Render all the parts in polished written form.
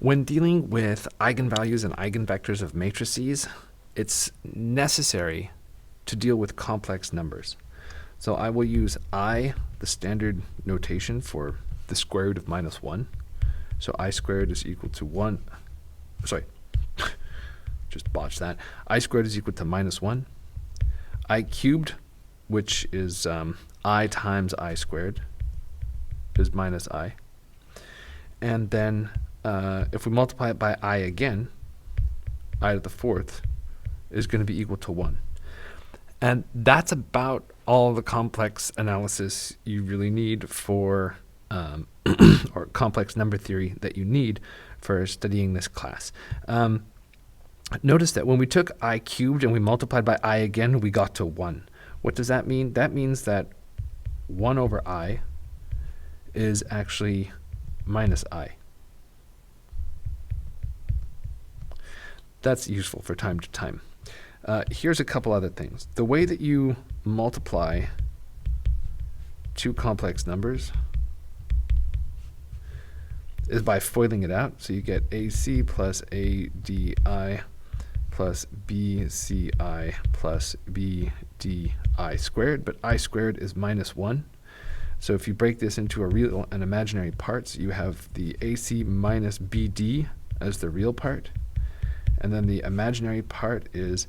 When dealing with eigenvalues and eigenvectors of matrices, it's necessary to deal with complex numbers. So I will use I, the standard notation for the square root of -1. So I squared is equal to 1. Sorry, just botched that. I squared is equal to -1. I cubed, which is I times I squared, is minus I. And then if we multiply it by I again, I to the 4th is going to be equal to 1. And that's about all the complex analysis you really need for, or complex number theory that you need for studying this class. Notice that when we took I cubed and we multiplied by I again, we got to 1. What does that mean? That means that 1 over I is actually minus I. That's useful for time to time. Here's a couple other things. The way that you multiply two complex numbers is by foiling it out. So you get AC plus ADI plus BCI plus BDI squared, but I squared is -1. So if you break this into a real and imaginary parts, you have the AC minus BD as the real part, and then the imaginary part is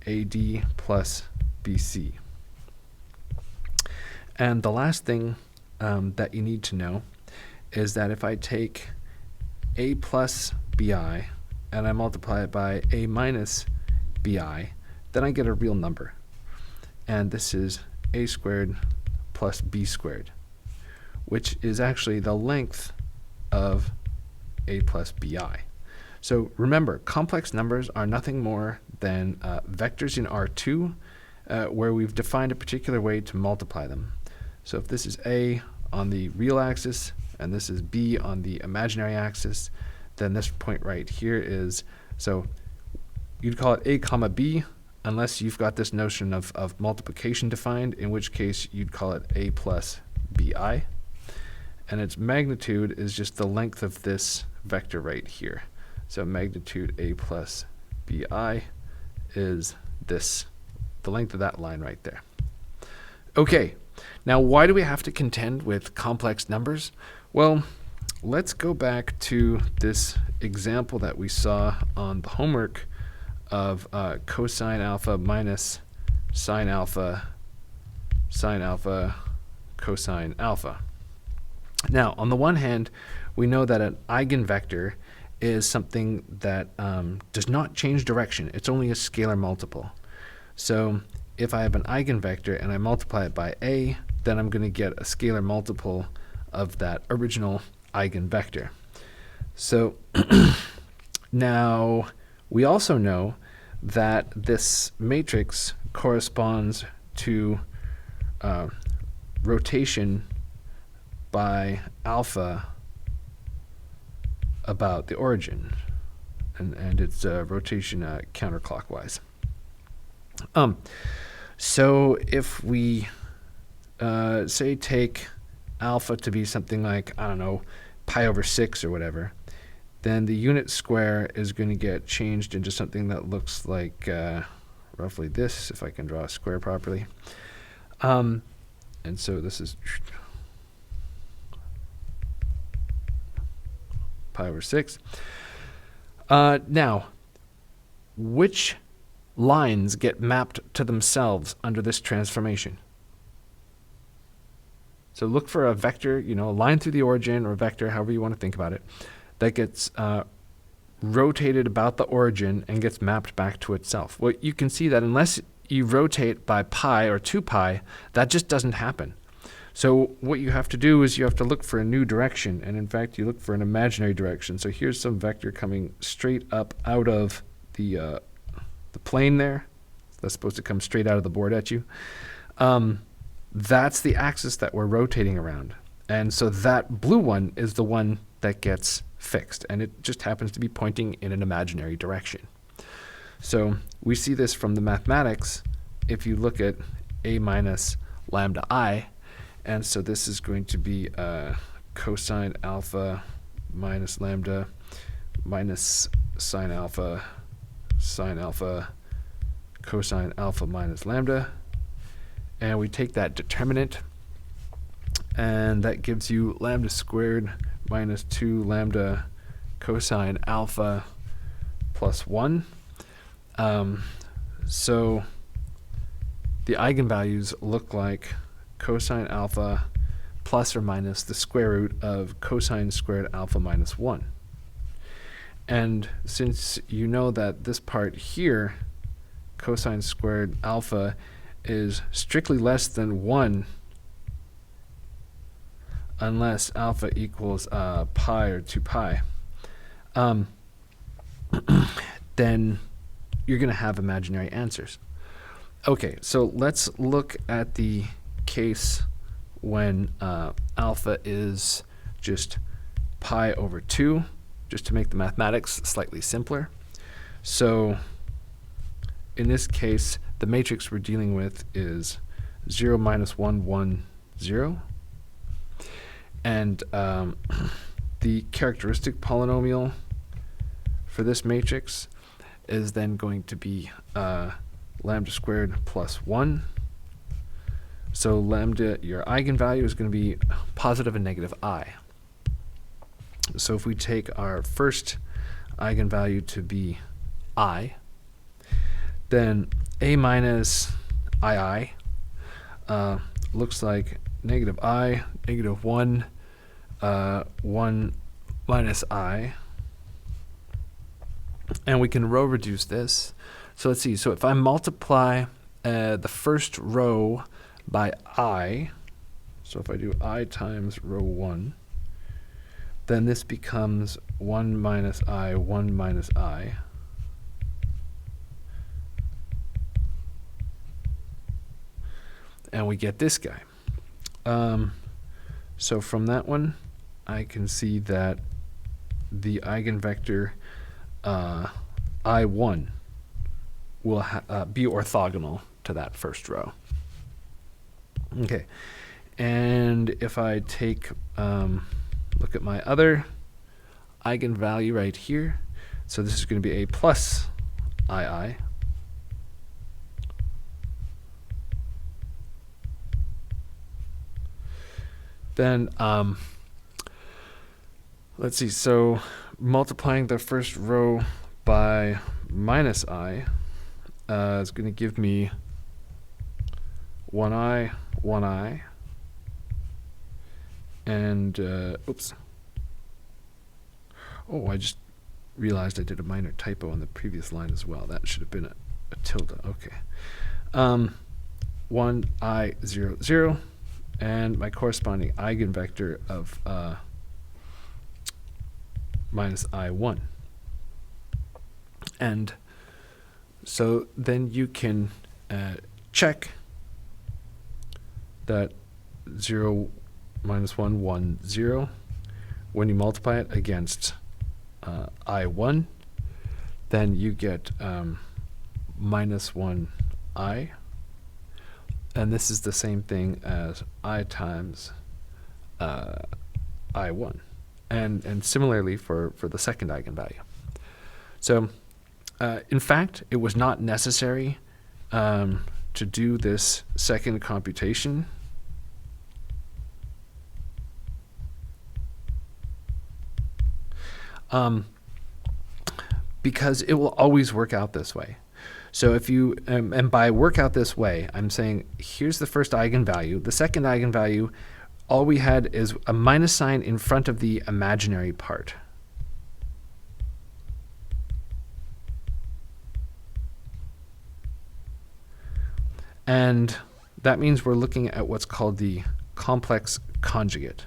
AD plus BC. And the last thing that you need to know is that if I take A plus BI and I multiply it by A minus BI, then I get a real number. And this is A squared plus B squared, which is actually the length of A plus BI. So remember, complex numbers are nothing more than vectors in R2 where we've defined a particular way to multiply them. So if this is A on the real axis and this is B on the imaginary axis, then this point right here is, so you'd call it A comma B unless you've got this notion of multiplication defined, in which case you'd call it A plus BI. And its magnitude is just the length of this vector right here. So magnitude A plus BI is this, the length of that line right there. Okay, now why do we have to contend with complex numbers? Well, let's go back to this example that we saw on the homework of cosine alpha minus sine alpha, cosine alpha. Now, on the one hand, we know that an eigenvector is something that does not change direction. It's only a scalar multiple. So if I have an eigenvector and I multiply it by A, then I'm going to get a scalar multiple of that original eigenvector. So now we also know that this matrix corresponds to rotation by alpha about the origin, and it's rotation counterclockwise. So if we say take alpha to be something like, I don't know, pi over 6 or whatever, then the unit square is going to get changed into something that looks like roughly this, if I can draw a square properly. And so this is pi over 6. Now, which lines get mapped to themselves under this transformation? So look for a vector, a line through the origin, or a vector, however you want to think about it, that gets rotated about the origin and gets mapped back to itself. Well, you can see that unless you rotate by pi or 2 pi, that just doesn't happen. So what you have to do is you have to look for a new direction, and in fact you look for an imaginary direction. So here's some vector coming straight up out of the plane there. That's supposed to come straight out of the board at you. That's the axis that we're rotating around. And so that blue one is the one that gets fixed, and it just happens to be pointing in an imaginary direction. So we see this from the mathematics if you look at A minus lambda I, and so this is going to be cosine alpha minus lambda minus sine alpha, cosine alpha minus lambda. And we take that determinant, and that gives you lambda squared minus 2 lambda cosine alpha plus 1. So the eigenvalues look like cosine alpha plus or minus the square root of cosine squared alpha minus 1. And since you know that this part here, cosine squared alpha, is strictly less than 1 unless alpha equals pi or 2 pi, then you're going to have imaginary answers. Okay, so let's look at the case when alpha is just pi over 2, just to make the mathematics slightly simpler. So in this case, the matrix we're dealing with is 0, minus 1, 1, 0. And the characteristic polynomial for this matrix is then going to be lambda squared plus 1. So lambda, your eigenvalue, is going to be positive and negative I. So if we take our first eigenvalue to be I, then a minus II looks like negative I, negative 1, 1 minus I. And we can row reduce this. So let's see. So if I multiply the first row by I, so if I do I times row 1, then this becomes 1 minus I, 1 minus I. And we get this guy. So from that one, I can see that the eigenvector I1 will be orthogonal to that first row. Okay, and if I take look at my other eigenvalue right here, so this is going to be a plus II. Then let's see, so multiplying the first row by minus I is going to give me 1i, 1i, and oops. Oh, I just realized I did a minor typo on the previous line as well. That should have been a tilde. Okay. 1i, 0, 0, and my corresponding eigenvector of minus I1. And so then you can check that 0, minus 1, 1, 0. When you multiply it against I1, then you get minus 1i. And this is the same thing as I times I1. And similarly for the second eigenvalue. So in fact, it was not necessary to do this second computation. Because it will always work out this way. So if you, and by work out this way, I'm saying here's the first eigenvalue. The second eigenvalue, all we had is a minus sign in front of the imaginary part. And that means we're looking at what's called the complex conjugate.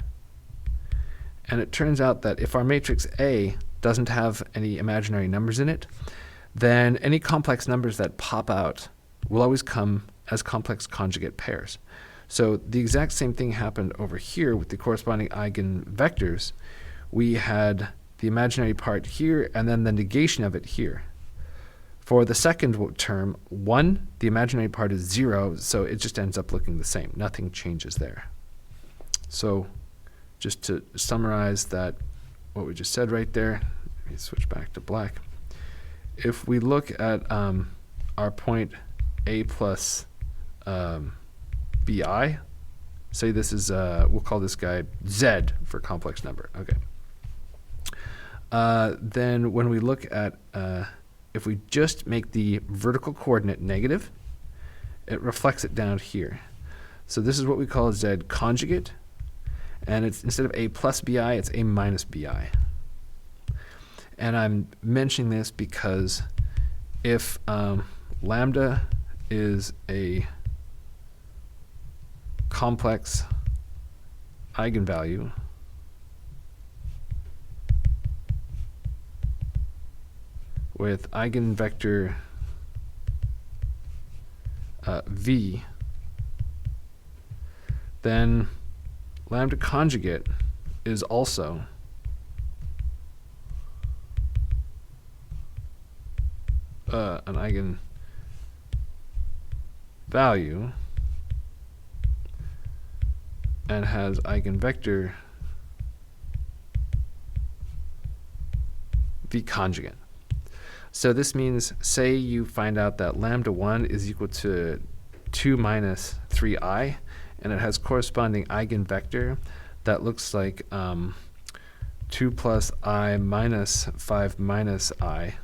And it turns out that if our matrix A doesn't have any imaginary numbers in it, then any complex numbers that pop out will always come as complex conjugate pairs. So the exact same thing happened over here with the corresponding eigenvectors. We had the imaginary part here and then the negation of it here. For the second term, 1, the imaginary part is 0, so it just ends up looking the same. Nothing changes there. So just to summarize that, what we just said right there, me switch back to black. If we look at our point a plus bi, say this is, we'll call this guy z for complex number. Okay. Then when we look at, if we just make the vertical coordinate negative, it reflects it down here. So this is what we call z conjugate, and it's instead of a plus bi, it's a minus bi. And I'm mentioning this because if lambda is a complex eigenvalue, with eigenvector v, then lambda conjugate is also an eigenvalue and has eigenvector v conjugate. So this means, say you find out that lambda 1 is equal to 2 minus 3i, and it has corresponding eigenvector that looks like 2 plus I minus 5 minus I.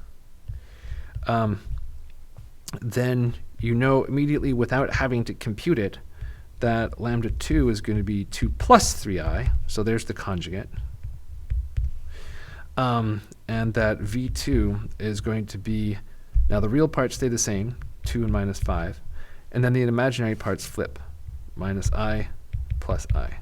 Then you know immediately without having to compute it that lambda 2 is going to be 2 plus 3i, so there's the conjugate. And that v2 is going to be, now the real parts stay the same, 2 and minus 5, and then the imaginary parts flip, minus I plus I.